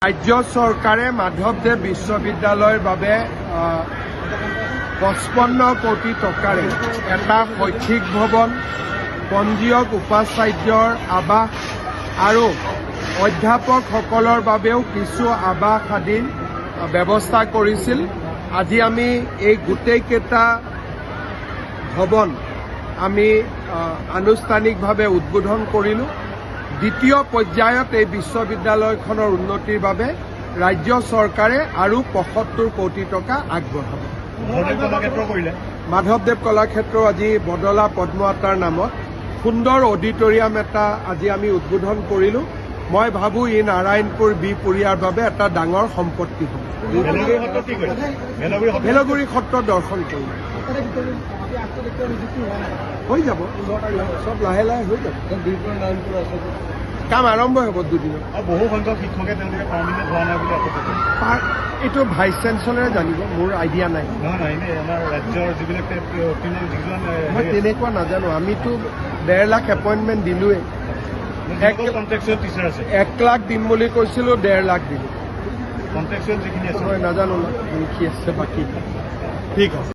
ৰাজ্য চৰকাৰে মাধৱদেৱ বিশ্ববিদ্যালয়ৰ বাবে 55 কোটি টকাৰে এটা শৈক্ষিক ভৱন, পঞ্জীয়ক উপাচাৰ্যৰ আৱাস আৰু অধ্যাপকসকলৰ বাবেও কিছু আৱাস আদিৰ ব্যৱস্থা কৰিছিল। আজি আমি এই গোটেইকেইটা ভৱন আমি আনুষ্ঠানিকভাৱে উদ্বোধন কৰিলোঁ। দ্বিতীয় পৰ্যায়ত এই বিশ্ববিদ্যালয়খনৰ উন্নতিৰ বাবে ৰাজ্য চৰকাৰে আৰু 75 কোটি টকা আগবঢ়াব। মাধৱদেৱ কলাক্ষেত্ৰ আজি বদলা পদ্মৱতাৰ নামত সুন্দৰ অডিটৰিয়াম এটা আজি আমি উদ্বোধন কৰিলোঁ। মই ভাবোঁ ই নাৰায়ণপুৰ বিপুৰীয়াৰ বাবে এটা ডাঙৰ সম্পত্তি হ'ব। ভেলগুৰি সত্ৰ দৰ্শন কৰিম, হৈ যাব, চব লাহে লাহে হৈ যাব। কাম আৰম্ভ হ'ব দুদিনত। বহু সংখ্যক শিক্ষকে তেওঁলোকে পাৰ্মিনেণ্ট হোৱা নাই বুলি এইটো ভাইচ চেঞ্চেলৰে জানিব, মোৰ আইডিয়া নাই। আমাৰ ৰাজ্যৰ যিবিলাক মই তেনেকুৱা নাজানো। আমিতো 1.5 লাখ এপইণ্টমেণ্ট দিলোৱেই। 1 লাখ দিম বুলি কৈছিলোঁ, 1.5 লাখ দিলোঁ। কণ্টেক্সুৱেল যিখিনি আছে মই নাজানো লিখি আছে বাকী। ঠিক আছে।